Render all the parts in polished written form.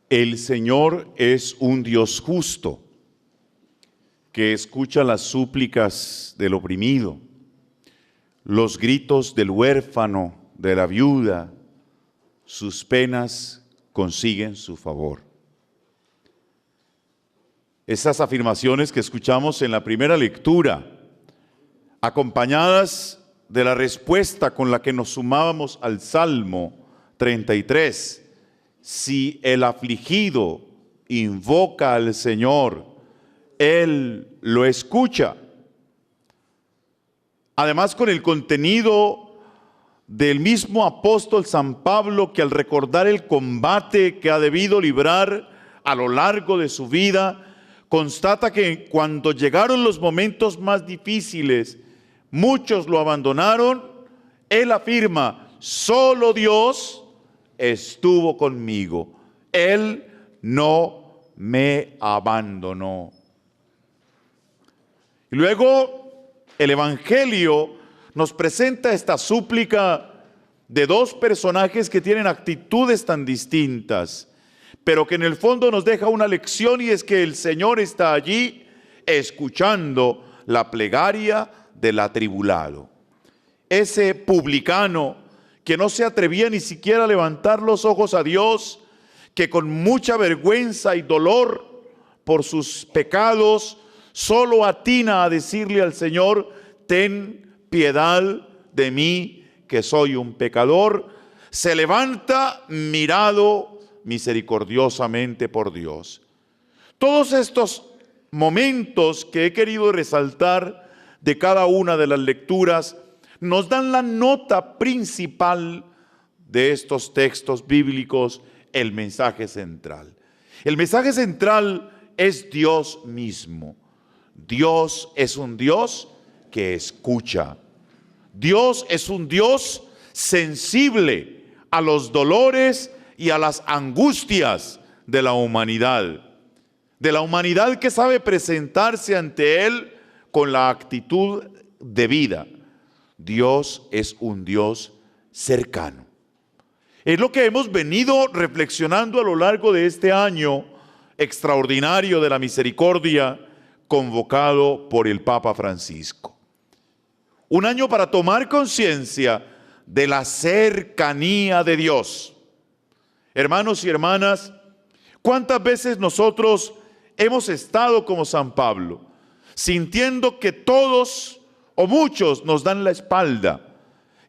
El Señor es un Dios justo, que escucha las súplicas del oprimido, los gritos del huérfano, de la viuda, sus penas consiguen su favor. Esas afirmaciones que escuchamos en la primera lectura, acompañadas de la respuesta con la que nos sumábamos al Salmo 33, si el afligido invoca al Señor, Él lo escucha. Además, con el contenido del mismo apóstol San Pablo, que al recordar el combate que ha debido librar a lo largo de su vida, constata que cuando llegaron los momentos más difíciles, muchos lo abandonaron. Él afirma: solo Dios estuvo conmigo, Él no me abandonó. Y luego el Evangelio nos presenta esta súplica de dos personajes que tienen actitudes tan distintas, pero que en el fondo nos deja una lección, y es que el Señor está allí escuchando la plegaria del atribulado. Ese publicano que no se atrevía ni siquiera a levantar los ojos a Dios, que con mucha vergüenza y dolor por sus pecados, solo atina a decirle al Señor: ten piedad de mí, que soy un pecador. Se levanta mirado misericordiosamente por Dios. Todos estos momentos que he querido resaltar de cada una de las lecturas nos dan la nota principal de estos textos bíblicos, el mensaje central. El mensaje central es Dios mismo. Dios es un Dios que escucha. Dios es un Dios sensible a los dolores y a las angustias de la humanidad que sabe presentarse ante Él con la actitud de vida. Dios es un Dios cercano. Es lo que hemos venido reflexionando a lo largo de este año extraordinario de la misericordia, convocado por el Papa Francisco. Un año para tomar conciencia de la cercanía de Dios. Hermanos y hermanas, ¿cuántas veces nosotros hemos estado como San Pablo, sintiendo que todos o muchos nos dan la espalda,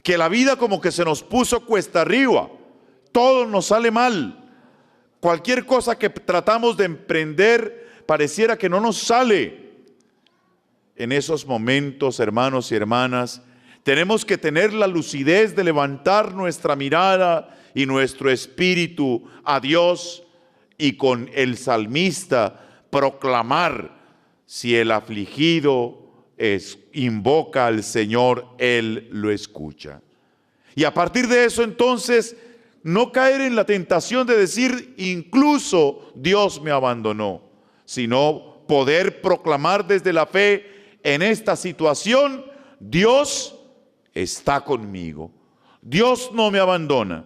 que la vida como que se nos puso cuesta arriba, todo nos sale mal, cualquier cosa que tratamos de emprender pareciera que no nos sale? En esos momentos, hermanos y hermanas, tenemos que tener la lucidez de levantar nuestra mirada y nuestro espíritu a Dios, y con el salmista proclamar: si el afligido invoca al Señor, Él lo escucha. Y a partir de eso, entonces, no caer en la tentación de decir incluso Dios me abandonó, sino poder proclamar desde la fe en esta situación: Dios está conmigo, Dios no me abandona,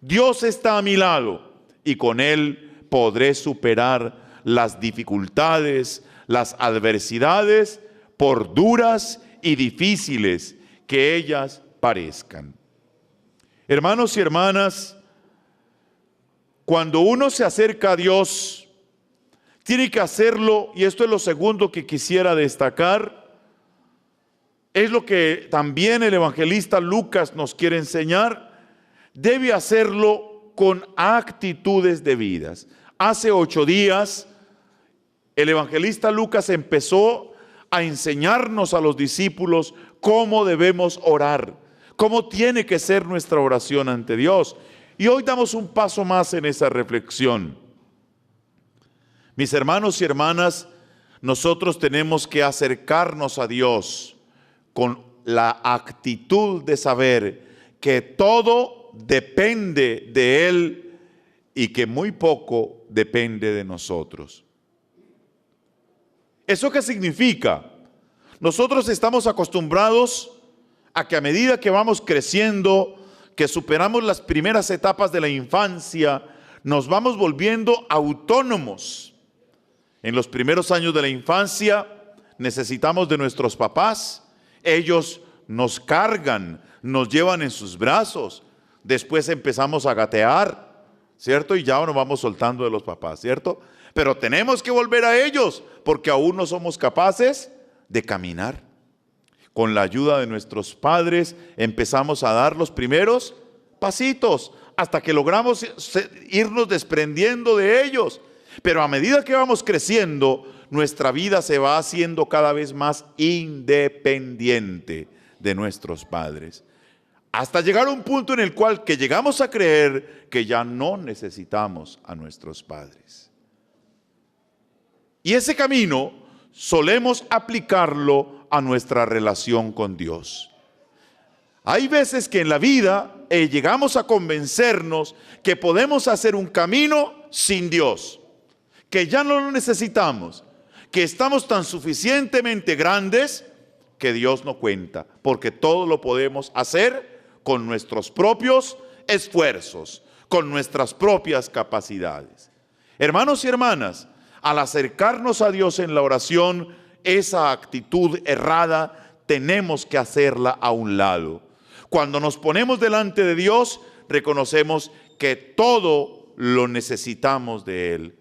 Dios está a mi lado, y con Él podré superar las dificultades, las adversidades, por duras y difíciles que ellas parezcan. Hermanos y hermanas, cuando uno se acerca a Dios, tiene que hacerlo, y esto es lo segundo que quisiera destacar, es lo que también el evangelista Lucas nos quiere enseñar: debe hacerlo con actitudes debidas. Hace 8 días, el evangelista Lucas empezó a enseñarnos a los discípulos cómo debemos orar, cómo tiene que ser nuestra oración ante Dios. Y hoy damos un paso más en esa reflexión. Mis hermanos y hermanas, nosotros tenemos que acercarnos a Dios con la actitud de saber que todo depende de Él y que muy poco depende de nosotros. ¿Eso qué significa? Nosotros estamos acostumbrados a que a medida que vamos creciendo, que superamos las primeras etapas de la infancia, nos vamos volviendo autónomos. En los primeros años de la infancia necesitamos de nuestros papás. Ellos nos cargan, nos llevan en sus brazos. Después empezamos a gatear, ¿cierto? Y ya nos vamos soltando de los papás, ¿cierto? Pero tenemos que volver a ellos porque aún no somos capaces de caminar. Con la ayuda de nuestros padres empezamos a dar los primeros pasitos hasta que logramos irnos desprendiendo de ellos. Pero a medida que vamos creciendo, nuestra vida se va haciendo cada vez más independiente de nuestros padres. Hasta llegar a un punto en el cual que llegamos a creer que ya no necesitamos a nuestros padres. Y ese camino solemos aplicarlo a nuestra relación con Dios. Hay veces que en la vida llegamos a convencernos que podemos hacer un camino sin Dios, que ya no lo necesitamos, que estamos tan suficientemente grandes que Dios no cuenta, porque todo lo podemos hacer con nuestros propios esfuerzos, con nuestras propias capacidades. Hermanos y hermanas, al acercarnos a Dios en la oración, esa actitud errada tenemos que hacerla a un lado. Cuando nos ponemos delante de Dios, reconocemos que todo lo necesitamos de Él,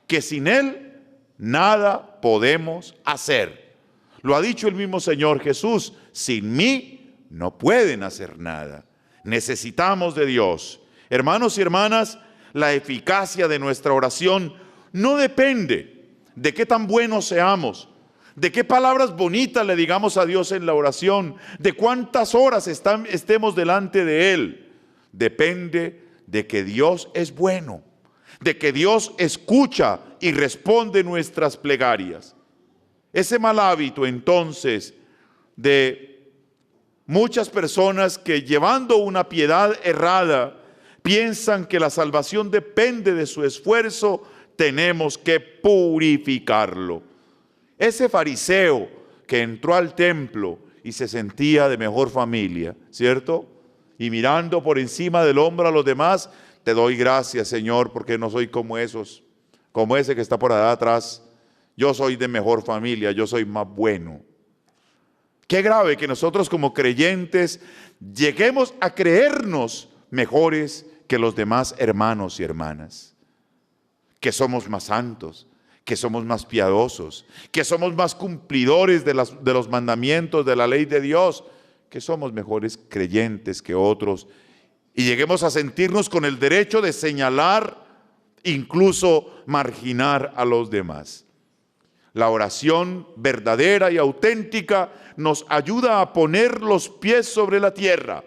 que sin Él nada podemos hacer. Lo ha dicho el mismo Señor Jesús: sin mí no pueden hacer nada. Necesitamos de Dios. Hermanos y hermanas, la eficacia de nuestra oración no depende de qué tan buenos seamos, de qué palabras bonitas le digamos a Dios en la oración, de cuántas horas estemos delante de Él. Depende de que Dios es bueno, de que Dios escucha y responde nuestras plegarias. Ese mal hábito entonces de muchas personas que, llevando una piedad errada, piensan que la salvación depende de su esfuerzo, tenemos que purificarlo. Ese fariseo que entró al templo y se sentía de mejor familia, ¿cierto? Y mirando por encima del hombro a los demás: te doy gracias, Señor, porque no soy como esos, como ese que está por allá atrás. Yo soy de mejor familia, yo soy más bueno. Qué grave que nosotros como creyentes lleguemos a creernos mejores que los demás hermanos y hermanas, que somos más santos, que somos más piadosos, que somos más cumplidores de los mandamientos de la ley de Dios, que somos mejores creyentes que otros, y lleguemos a sentirnos con el derecho de señalar, incluso marginar a los demás. La oración verdadera y auténtica nos ayuda a poner los pies sobre la tierra.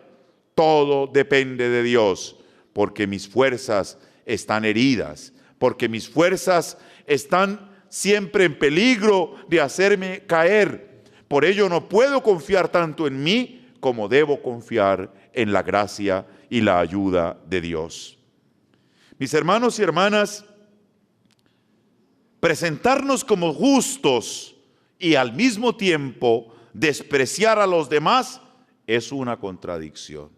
Todo depende de Dios, porque mis fuerzas están heridas, porque mis fuerzas están siempre en peligro de hacerme caer. Por ello no puedo confiar tanto en mí como debo confiar en la gracia y la ayuda de Dios. Mis hermanos y hermanas, presentarnos como justos y al mismo tiempo despreciar a los demás es una contradicción.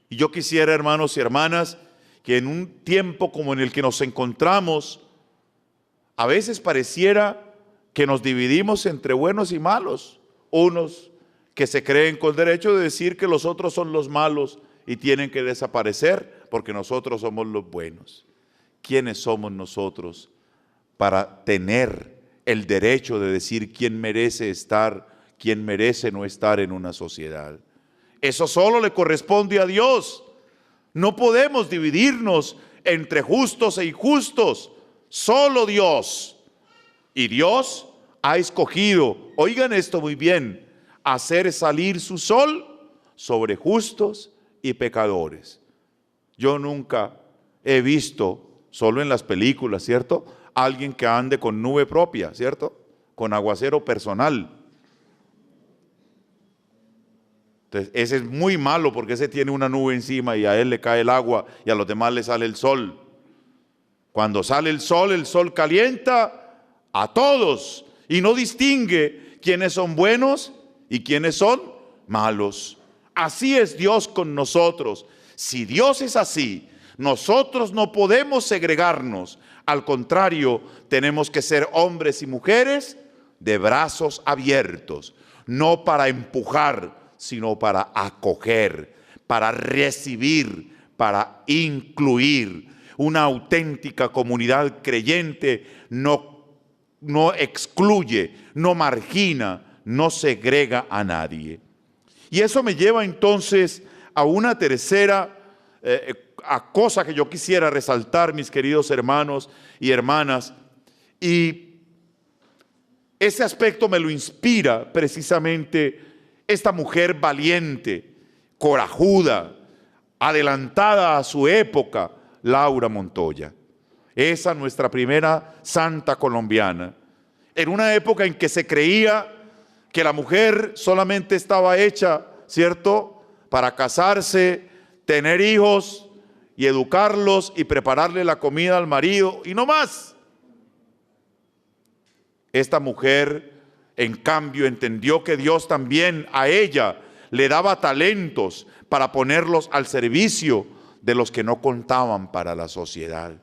Y yo quisiera, hermanos y hermanas, que en un tiempo como en el que nos encontramos, a veces pareciera que nos dividimos entre buenos y malos. Unos que se creen con derecho de decir que los otros son los malos y tienen que desaparecer porque nosotros somos los buenos. ¿Quiénes somos nosotros para tener el derecho de decir quién merece estar, quién merece no estar en una sociedad? Eso solo le corresponde a Dios. No podemos dividirnos entre justos e injustos. Solo Dios. Y Dios ha escogido, oigan esto muy bien, hacer salir su sol sobre justos y pecadores. Yo nunca he visto, solo en las películas, ¿cierto?, alguien que ande con nube propia, ¿cierto?, con aguacero personal. Entonces, ese es muy malo porque ese tiene una nube encima y a él le cae el agua y a los demás le sale el sol. Cuando sale el sol calienta a todos y no distingue quiénes son buenos y quiénes son malos. Así es Dios con nosotros. Si Dios es así, Nosotros no podemos segregarnos. Al contrario, tenemos que ser hombres y mujeres de brazos abiertos, no para empujar, sino para acoger, para recibir, para incluir. Una auténtica comunidad creyente no excluye, no margina, no segrega a nadie. Y eso me lleva entonces a una tercera cosa que yo quisiera resaltar, mis queridos hermanos y hermanas, y ese aspecto me lo inspira precisamente esta mujer valiente, corajuda, adelantada a su época, Laura Montoya. Esa nuestra primera santa colombiana, en una época en que se creía que la mujer solamente estaba hecha, ¿cierto?, para casarse, tener hijos y educarlos y prepararle la comida al marido y no más. Esta mujer, en cambio, entendió que Dios también a ella le daba talentos para ponerlos al servicio de los que no contaban para la sociedad.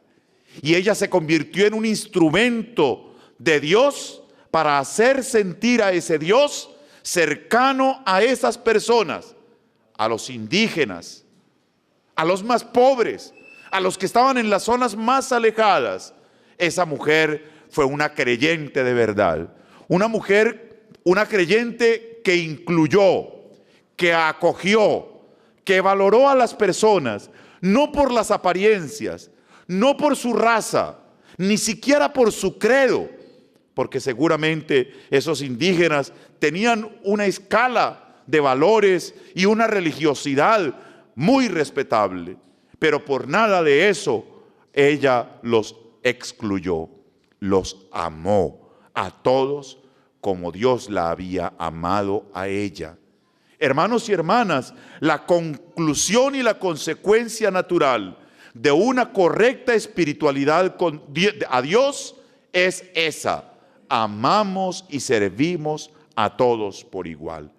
Y ella se convirtió en un instrumento de Dios para hacer sentir a ese Dios cercano a esas personas, a los indígenas, a los más pobres, a los que estaban en las zonas más alejadas. Esa mujer fue una creyente de verdad, una mujer, una creyente que incluyó, que acogió, que valoró a las personas, no por las apariencias, no por su raza, ni siquiera por su credo, porque seguramente esos indígenas tenían una escala de valores y una religiosidad muy respetable, pero por nada de eso ella los excluyó, los amó a todos como Dios la había amado a ella. Hermanos y hermanas, la conclusión y la consecuencia natural de una correcta espiritualidad a Dios es esa: amamos y servimos a todos por igual.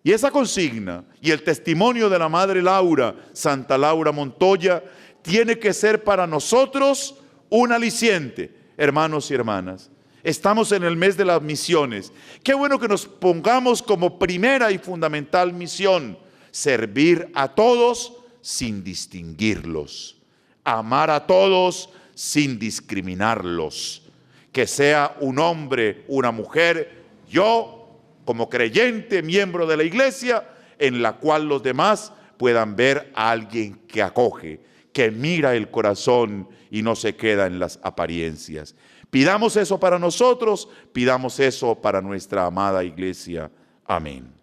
Y esa consigna y el testimonio de la Madre Laura, Santa Laura Montoya, tiene que ser para nosotros un aliciente, hermanos y hermanas. Estamos en el mes de las misiones. Qué bueno que nos pongamos como primera y fundamental misión: servir a todos sin distinguirlos, amar a todos sin discriminarlos. Que sea un hombre, una mujer, yo como creyente, miembro de la iglesia, en la cual los demás puedan ver a alguien que acoge, que mira el corazón y no se queda en las apariencias. Pidamos eso para nosotros, pidamos eso para nuestra amada iglesia. Amén.